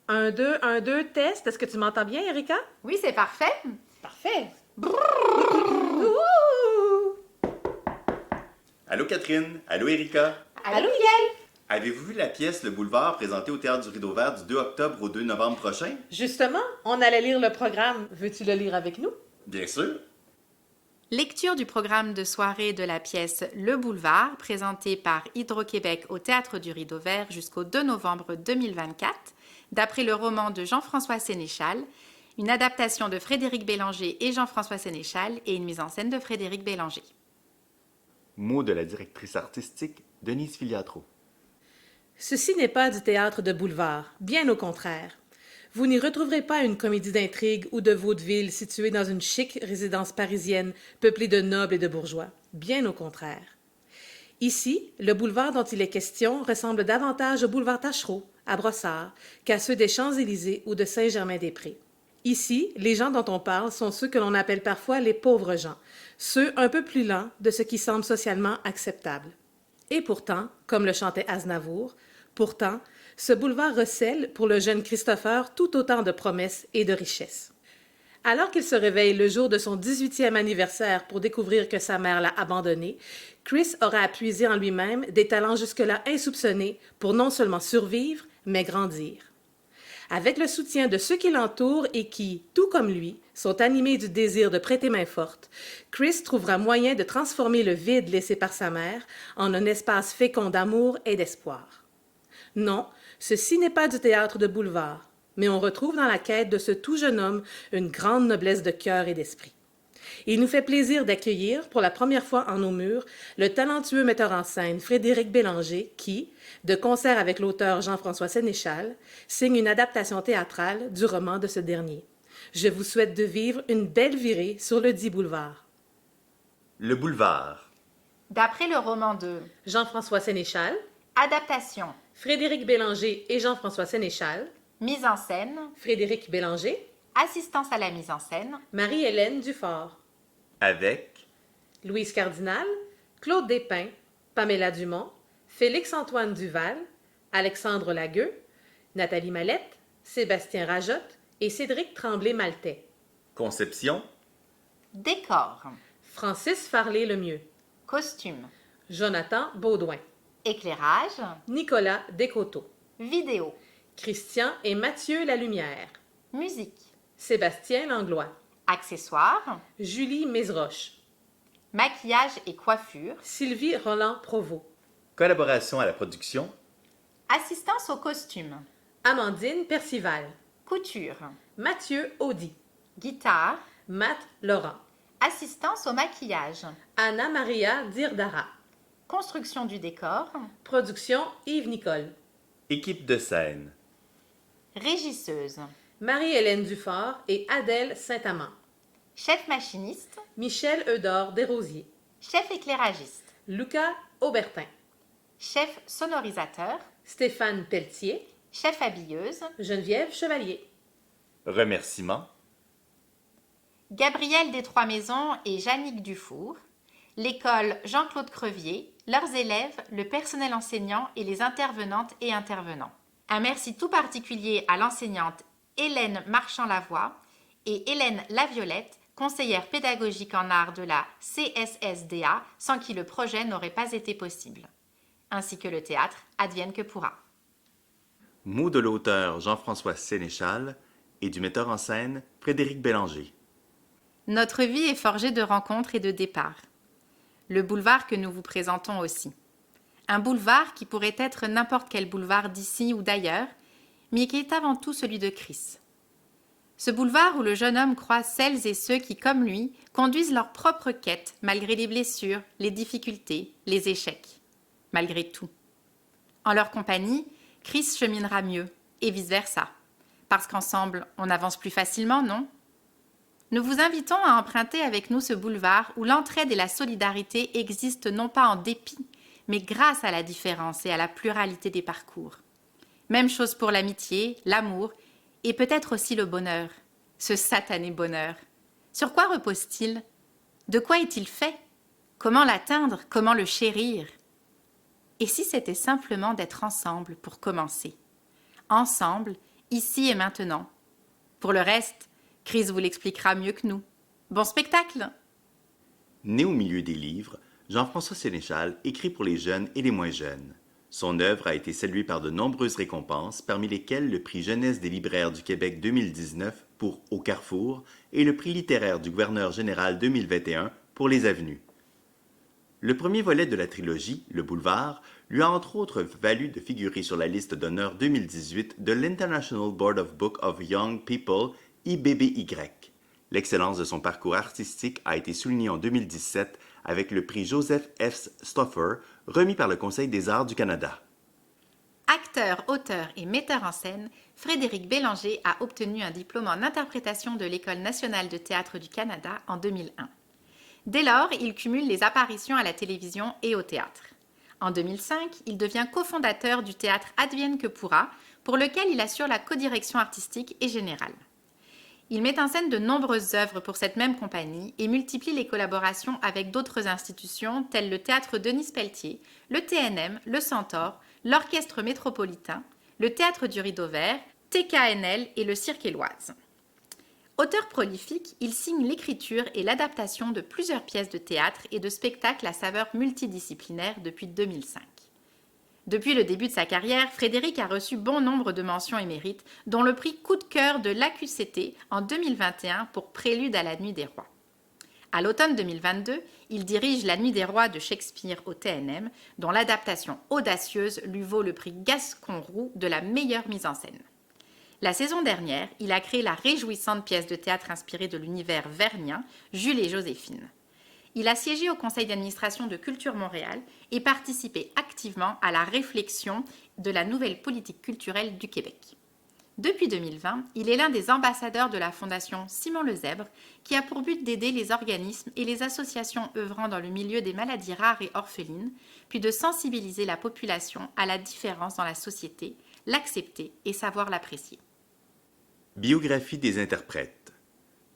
Un, deux, test. Est-ce que tu m'entends bien, Erika? Oui, c'est parfait. Parfait. Allô Catherine, allô Erika. Allô, Miguel? Avez-vous vu la pièce Le Boulevard présentée au Théâtre du Rideau Vert du 2 octobre au 2 novembre prochain? Justement, on allait lire le programme. Veux-tu le lire avec nous? Bien sûr. Lecture du programme de soirée de la pièce Le Boulevard, présentée par Hydro-Québec au Théâtre du Rideau Vert jusqu'au 2 novembre 2024, d'après le roman de Jean-François Sénéchal, une adaptation de Frédéric Bélanger et Jean-François Sénéchal et une mise en scène de Frédéric Bélanger. Mot de la directrice artistique Denise Filiatro. Ceci n'est pas du théâtre de boulevard, bien au contraire. Vous n'y retrouverez pas une comédie d'intrigue ou de vaudeville située dans une chic résidence parisienne peuplée de nobles et de bourgeois, bien au contraire. Ici, le boulevard dont il est question ressemble davantage au boulevard Taschereau, à Brossard, qu'à ceux des Champs-Élysées ou de Saint-Germain-des-Prés. Ici, les gens dont on parle sont ceux que l'on appelle parfois les pauvres gens, ceux un peu plus lents de ce qui semble socialement acceptable. Et pourtant, comme le chantait Aznavour, pourtant, ce boulevard recèle pour le jeune Christopher tout autant de promesses et de richesses. Alors qu'il se réveille le jour de son 18e anniversaire pour découvrir que sa mère l'a abandonné, Chris aura à puiser en lui-même des talents jusque-là insoupçonnés pour non seulement survivre, mais grandir. Avec le soutien de ceux qui l'entourent et qui, tout comme lui, sont animés du désir de prêter main forte, Chris trouvera moyen de transformer le vide laissé par sa mère en un espace fécond d'amour et d'espoir. Non, ceci n'est pas du théâtre de boulevard, mais on retrouve dans la quête de ce tout jeune homme une grande noblesse de cœur et d'esprit. Il nous fait plaisir d'accueillir, pour la première fois en nos murs, le talentueux metteur en scène Frédéric Bélanger qui, de concert avec l'auteur Jean-François Sénéchal, signe une adaptation théâtrale du roman de ce dernier. Je vous souhaite de vivre une belle virée sur le dit boulevard. Le Boulevard. D'après le roman de Jean-François Sénéchal, Adaptation, Frédéric Bélanger et Jean-François Sénéchal, mise en scène, Frédéric Bélanger, assistance à la mise en scène, Marie-Hélène Dufort, Avec Louise Cardinal, Claude Despins, Pamela Dumont, Félix-Antoine Duval, Alexandre Lagueux, Nathalie Mallette, Sébastien Rajotte et Cédric Tremblay-Maltais. Conception, décor, Francis Farley-Lemieux, costume, Jonathan Baudouin, éclairage, Nicolas Descoteaux, vidéo, Christian et Mathieu Lalumière, musique, Sébastien Langlois, accessoires, Julie Mézeroche, maquillage et coiffure, Sylvie Roland-Provost, collaboration à la production, assistance au costume, Amandine Percival, couture, Mathieu Audy, guitare, Matt Laurent, assistance au maquillage, Anna Maria Dirdara, construction du décor, production Yves Nicole, équipe de scène, régisseuse, Marie-Hélène Dufort et Adèle Saint-Amand, chef machiniste, Michel Eudore Desrosiers, chef éclairagiste, Lucas Aubertin, chef sonorisateur, Stéphane Pelletier, chef habilleuse, Geneviève Chevalier. remerciements, Gabrielle des Trois Maisons et Jannick Dufour, l'école Jean-Claude Crevier, leurs élèves, le personnel enseignant et les intervenantes et intervenants. Un merci tout particulier à l'enseignante Hélène Marchand-Lavoie et Hélène Laviolette, conseillère pédagogique en art de la CSSDA, sans qui le projet n'aurait pas été possible. Ainsi que le théâtre advienne que pourra. mot de l'auteur Jean-François Sénéchal et du metteur en scène Frédéric Bélanger. Notre vie est forgée de rencontres et de départs. Le boulevard que nous vous présentons aussi. Un boulevard qui pourrait être n'importe quel boulevard d'ici ou d'ailleurs, mais qui est avant tout celui de Chris. Ce boulevard où le jeune homme croise celles et ceux qui, comme lui, conduisent leur propre quête malgré les blessures, les difficultés, les échecs. Malgré tout. En leur compagnie, Chris cheminera mieux, et vice-versa. Parce qu'ensemble, on avance plus facilement, non ? Nous vous invitons à emprunter avec nous ce boulevard où l'entraide et la solidarité existent non pas en dépit, mais grâce à la différence et à la pluralité des parcours. Même chose pour l'amitié, l'amour et peut-être aussi le bonheur, ce satané bonheur. Sur quoi repose-t-il ? De quoi est-il fait ? Comment l'atteindre ? Comment le chérir ? Et si c'était simplement d'être ensemble pour commencer ? Ensemble ici et maintenant. Pour le reste, Chris vous l'expliquera mieux que nous. Bon spectacle! Né au milieu des livres, Jean-François Sénéchal écrit pour les jeunes et les moins jeunes. Son œuvre a été saluée par de nombreuses récompenses, parmi lesquelles le prix Jeunesse des libraires du Québec 2019 pour Au Carrefour et le prix littéraire du gouverneur général 2021 pour Les Avenues. Le premier volet de la trilogie, Le Boulevard, lui a entre autres valu de figurer sur la liste d'honneur 2018 de l'International Board of Book of Young People, IBBY. L'excellence de son parcours artistique a été soulignée en 2017 avec le prix Joseph F. Stauffer, remis par le Conseil des arts du Canada. Acteur, auteur et metteur en scène, Frédéric Bélanger a obtenu un diplôme en interprétation de l'École nationale de théâtre du Canada en 2001. Dès lors, il cumule les apparitions à la télévision et au théâtre. En 2005, il devient cofondateur du théâtre Advienne que pourra, pour lequel il assure la codirection artistique et générale. Il met en scène de nombreuses œuvres pour cette même compagnie et multiplie les collaborations avec d'autres institutions telles le Théâtre Denis Pelletier, le TNM, le Centaure, l'Orchestre Métropolitain, le Théâtre du Rideau Vert, TKNL et le Cirque Éloise. Auteur prolifique, il signe l'écriture et l'adaptation de plusieurs pièces de théâtre et de spectacles à saveur multidisciplinaire depuis 2005. Depuis le début de sa carrière, Frédéric a reçu bon nombre de mentions et mérites, dont le prix Coup de cœur de l'AQCT en 2021 pour Prélude à la Nuit des Rois. À l'automne 2022, il dirige La Nuit des Rois de Shakespeare au TNM, dont l'adaptation audacieuse lui vaut le prix Gaston-Roux de la meilleure mise en scène. La saison dernière, il a créé la réjouissante pièce de théâtre inspirée de l'univers vernien, Jules et Joséphine. Il a siégé au conseil d'administration de Culture Montréal et participé activement à la réflexion de la nouvelle politique culturelle du Québec. Depuis 2020, il est l'un des ambassadeurs de la Fondation Simon Lezèbre, qui a pour but d'aider les organismes et les associations œuvrant dans le milieu des maladies rares et orphelines, puis de sensibiliser la population à la différence dans la société, l'accepter et savoir l'apprécier. Biographie des interprètes.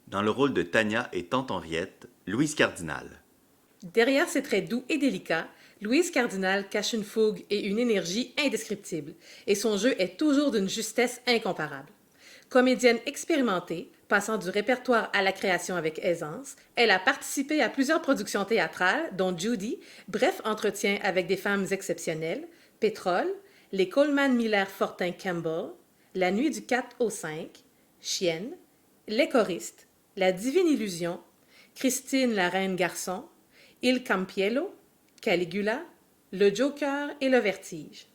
Dans le rôle de Tania et Tante Henriette, Louise Cardinal. Derrière ses traits doux et délicats, Louise Cardinal cache une fougue et une énergie indescriptibles, et son jeu est toujours d'une justesse incomparable. Comédienne expérimentée, passant du répertoire à la création avec aisance, elle a participé à plusieurs productions théâtrales, dont Judy, bref entretien avec des femmes exceptionnelles, Pétrole, les Coleman Miller Fortin Campbell, La Nuit du 4 au 5, Chienne, Les choristes, La divine illusion, Christine la reine garçon, Il Campiello, Caligula, Le Joker et Le Vertige.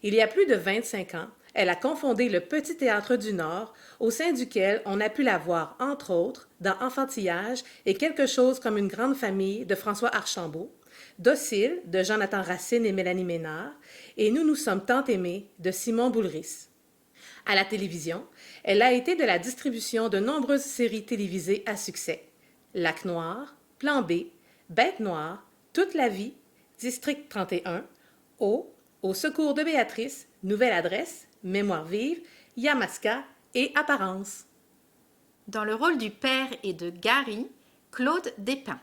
Il y a plus de 25 ans, elle a confondé le Petit Théâtre du Nord, au sein duquel on a pu la voir, entre autres, dans Enfantillage et Quelque chose comme une grande famille de François Archambault, Docile de Jonathan Racine et Mélanie Ménard, et Nous nous sommes tant aimés de Simon Boulris. À la télévision, elle a été de la distribution de nombreuses séries télévisées à succès. Lac Noir, Plan B, Bête Noire, Toute la vie, District 31, Au secours de Béatrice, Nouvelle adresse, Mémoire vive, Yamaska et Apparence. Dans le rôle du père et de Gary, Claude Despins.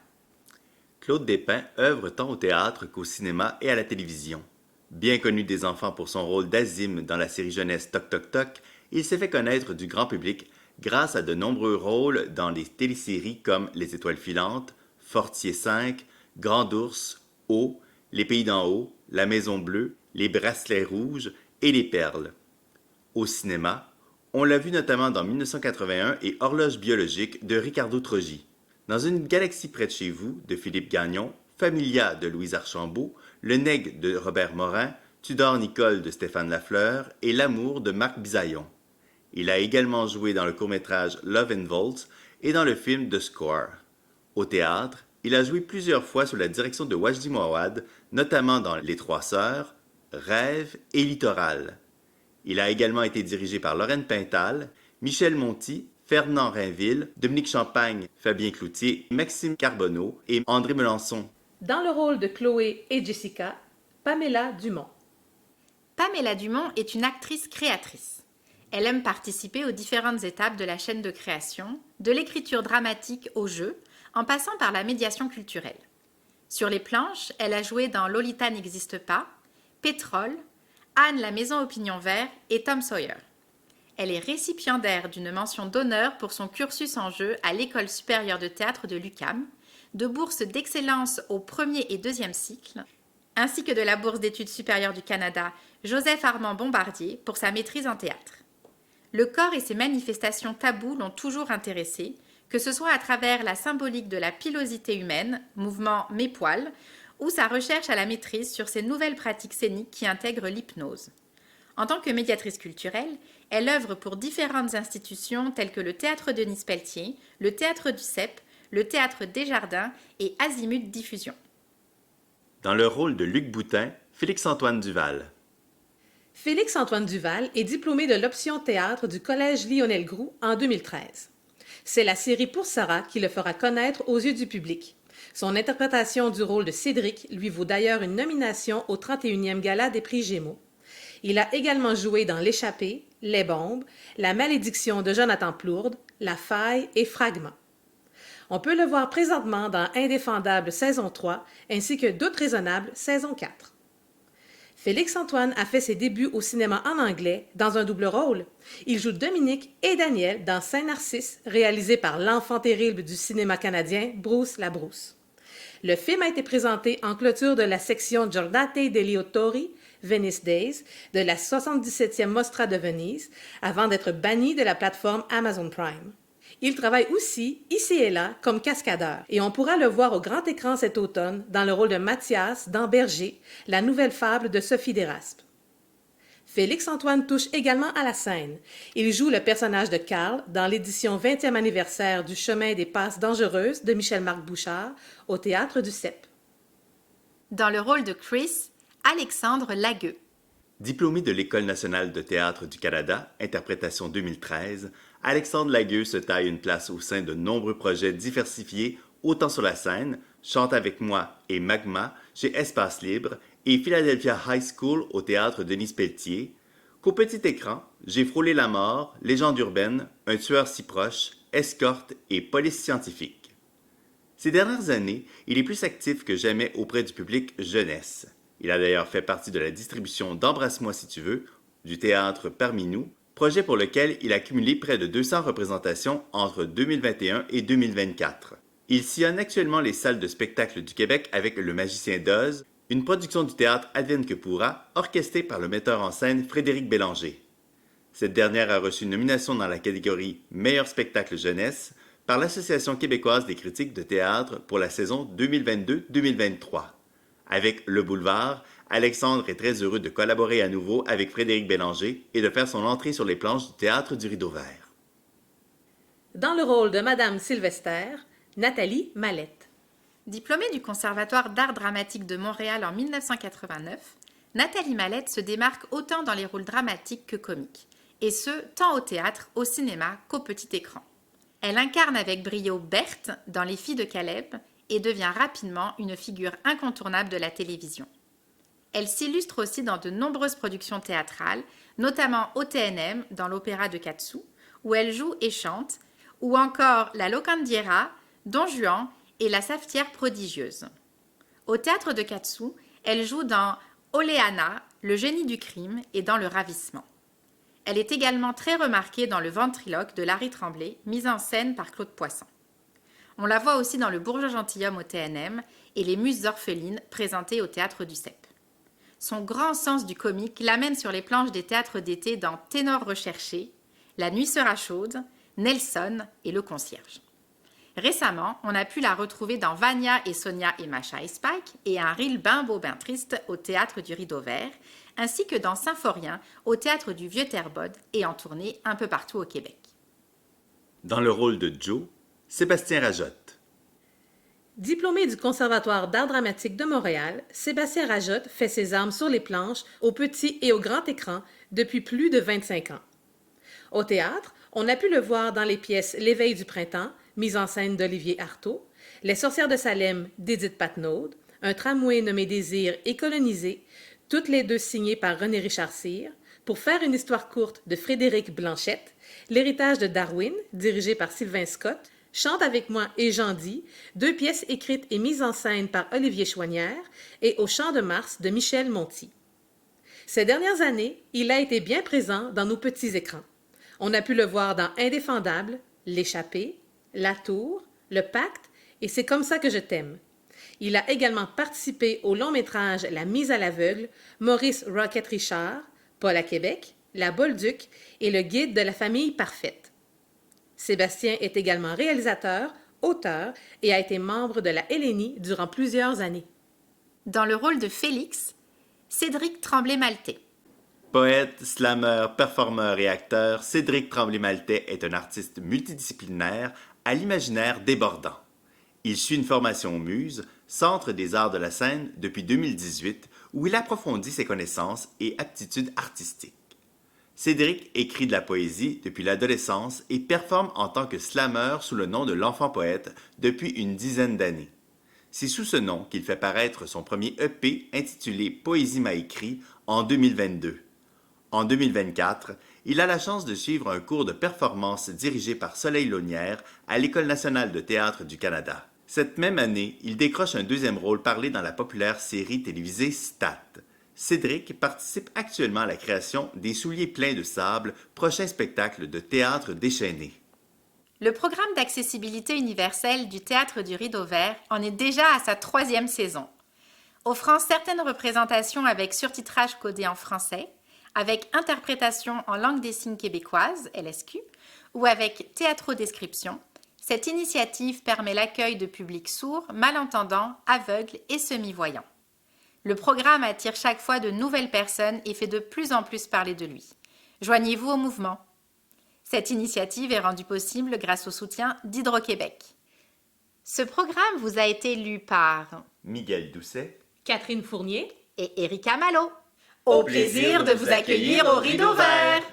Claude Despins œuvre tant au théâtre qu'au cinéma et à la télévision. Bien connu des enfants pour son rôle d'Azim dans la série jeunesse Toc Toc Toc, il s'est fait connaître du grand public grâce à de nombreux rôles dans les téléséries comme Les Étoiles filantes, Fortier 5, Grand Ours, O, Les Pays d'en haut, La Maison bleue, Les Bracelets rouges et Les Perles. Au cinéma, on l'a vu notamment dans 1981 et Horloge biologique de Ricardo Trogi. Dans Une galaxie près de chez vous de Philippe Gagnon, Familia de Louise Archambault, Le Nègre de Robert Morin, Tudor Nicole de Stéphane Lafleur et L'amour de Marc Bisaillon. Il a également joué dans le court-métrage Love and Volts et dans le film The Score. Au théâtre, il a joué plusieurs fois sous la direction de Wajdi Mouawad, notamment dans Les Trois Sœurs, Rêve et Littoral. Il a également été dirigé par Lorraine Pintal, Michel Monti, Fernand Rainville, Dominique Champagne, Fabien Cloutier, Maxime Carbonneau et André Melançon. Dans le rôle de Chloé et Jessica, Pamela Dumont. Pamela Dumont est une actrice créatrice. Elle aime participer aux différentes étapes de la chaîne de création, de l'écriture dramatique au jeu, en passant par la médiation culturelle. Sur les planches, elle a joué dans Lolita n'existe pas, Pétrole, Anne la maison au pignon vert et Tom Sawyer. elle est récipiendaire d'une mention d'honneur pour son cursus en jeu à l'École supérieure de théâtre de l'UQAM, de bourses d'excellence au premier et deuxième cycle, ainsi que de la bourse d'études supérieures du Canada Joseph Armand Bombardier pour sa maîtrise en théâtre. Le corps et ses manifestations tabous l'ont toujours intéressée, que ce soit à travers la symbolique de la pilosité humaine, mouvement Mes poils, ou sa recherche à la maîtrise sur ces nouvelles pratiques scéniques qui intègrent l'hypnose. En tant que médiatrice culturelle, elle œuvre pour différentes institutions telles que le Théâtre Denis Pelletier, le Théâtre du CEP, le Théâtre Desjardins et Azimut Diffusion. Dans le rôle de Luc Boutin, Félix-Antoine Duval. Félix-Antoine Duval est diplômé de l'option théâtre du Collège Lionel Groulx en 2013. C'est la série Pour Sarah qui le fera connaître aux yeux du public. Son interprétation du rôle de Cédric lui vaut d'ailleurs une nomination au 31e Gala des prix Gémeaux. Il a également joué dans L'échappée, Les bombes, La malédiction de Jonathan Plourde, La faille et Fragments. On peut le voir présentement dans Indéfendable saison 3 ainsi que Doute raisonnable saison 4. Félix-Antoine a fait ses débuts au cinéma en anglais dans un double rôle. Il joue Dominique et Daniel dans Saint-Narcisse, réalisé par l'enfant terrible du cinéma canadien, Bruce Labrousse. Le film a été présenté en clôture de la section Giornate degli Autori, Venice Days, de la 77e Mostra de Venise, avant d'être banni de la plateforme Amazon Prime. Il travaille aussi, ici et là, comme cascadeur, et on pourra le voir au grand écran cet automne dans le rôle de Mathias dans Berger, la nouvelle fable de Sophie Desraspes. Félix-Antoine touche également à la scène. Il joue le personnage de Karl dans l'édition 20e anniversaire du Chemin des Passes dangereuses de Michel-Marc Bouchard au Théâtre du CEP. Dans le rôle de Chris, Alexandre Lagueux. Diplômé de l'École nationale de théâtre du Canada, interprétation 2013, Alexandre Lagueux se taille une place au sein de nombreux projets diversifiés, autant sur la scène, Chante avec moi et Magma chez Espace Libre et Philadelphia High School au théâtre Denis Pelletier, qu'au petit écran, J'ai frôlé la mort, Légende urbaine, Un tueur si proche, Escorte et Police scientifique. Ces dernières années, il est plus actif que jamais auprès du public jeunesse. Il a d'ailleurs fait partie de la distribution d'Embrasse-moi si tu veux, du théâtre Parmi nous, projet pour lequel il a cumulé près de 200 représentations entre 2021 et 2024. Il sillonne actuellement les salles de spectacle du Québec avec Le Magicien d'Oz, une production du théâtre Advienne que pourra, orchestrée par le metteur en scène Frédéric Bélanger. Cette dernière a reçu une nomination dans la catégorie Meilleur spectacle jeunesse par l'Association québécoise des critiques de théâtre pour la saison 2022-2023. Avec Le Boulevard, Alexandre est très heureux de collaborer à nouveau avec Frédéric Bélanger et de faire son entrée sur les planches du théâtre du Rideau Vert. Dans le rôle de Madame Sylvester, Nathalie Mallette. Diplômée du Conservatoire d'art dramatique de Montréal en 1989, Nathalie Mallette se démarque autant dans les rôles dramatiques que comiques, et ce, tant au théâtre, au cinéma qu'au petit écran. Elle incarne avec brio Berthe dans Les Filles de Caleb et devient rapidement une figure incontournable de la télévision. Elle s'illustre aussi dans de nombreuses productions théâtrales, notamment au TNM dans l'opéra de Katsu, où elle joue et chante, ou encore La Locandiera, Don Juan et La Savetière prodigieuse. Au théâtre de Katsu, elle joue dans Oleana, Le génie du crime et dans Le ravissement. Elle est également très remarquée dans Le ventriloque de Larry Tremblay, mise en scène par Claude Poisson. On la voit aussi dans Le bourgeois gentilhomme au TNM et Les Muses orphelines présentées au théâtre du CEP. Son grand sens du comique l'amène sur les planches des théâtres d'été dans Ténor recherché, La nuit sera chaude, Nelson et Le concierge. Récemment, on a pu la retrouver dans Vania et Sonia et Macha et Spike et Un ril ben beau ben triste au théâtre du Rideau Vert, ainsi que dans Symphorien au théâtre du Vieux Terrebonne et en tournée un peu partout au Québec. Dans le rôle de Joe, Sébastien Rajotte. Diplômé du Conservatoire d'art dramatique de Montréal, Sébastien Rajotte fait ses armes sur les planches, au petit et au grand écran, depuis plus de 25 ans. Au théâtre, on a pu le voir dans les pièces L'éveil du printemps, mise en scène d'Olivier Artaud, Les sorcières de Salem d'Édith Patnaud, Un tramway nommé Désir et Colonisé, toutes les deux signées par René Richard Cyr, Pour faire une histoire courte de Frédéric Blanchette, L'héritage de Darwin, dirigé par Sylvain Scott, Chante avec moi et Jean dit, deux pièces écrites et mises en scène par Olivier Chouanière, et Au Champ de Mars de Michel Monti. Ces dernières années, il a été bien présent dans nos petits écrans. On a pu le voir dans Indéfendable, L'échappée, La Tour, Le Pacte et C'est comme ça que je t'aime. Il a également participé au long-métrage La mise à l'aveugle, Maurice Roquette Richard, Paul à Québec, La Bolduc et Le guide de la famille parfaite. Sébastien est également réalisateur, auteur et a été membre de la LNI durant plusieurs années. Dans le rôle de Félix, Cédric Tremblay-Maltais. Poète, slameur, performeur et acteur, Cédric Tremblay-Maltais est un artiste multidisciplinaire à l'imaginaire débordant. Il suit une formation au Muse, Centre des arts de la scène, depuis 2018, où il approfondit ses connaissances et aptitudes artistiques. Cédric écrit de la poésie depuis l'adolescence et performe en tant que slameur sous le nom de l'Enfant Poète depuis une dizaine d'années. C'est sous ce nom qu'il fait paraître son premier EP intitulé Poésie m'a écrit en 2022. En 2024, il a la chance de suivre un cours de performance dirigé par Soleil Launière à l'École nationale de théâtre du Canada. Cette même année, il décroche un deuxième rôle parlé dans la populaire série télévisée Stat. Cédric participe actuellement à la création des Souliers pleins de sable, prochain spectacle de théâtre déchaîné. Le programme d'accessibilité universelle du Théâtre du Rideau Vert en est déjà à sa 3e saison, offrant certaines représentations avec surtitrage codé en français, avec interprétation en langue des signes québécoise, LSQ, ou avec théâtrodescription. Cette initiative permet l'accueil de publics sourds, malentendants, aveugles et semi-voyants. Le programme attire chaque fois de nouvelles personnes et fait de plus en plus parler de lui. Joignez-vous au mouvement. Cette initiative est rendue possible grâce au soutien d'Hydro-Québec. Ce programme vous a été lu par Miguel Doucet, Catherine Fournier et Erika Malo. Au plaisir de vous accueillir au Rideau Vert.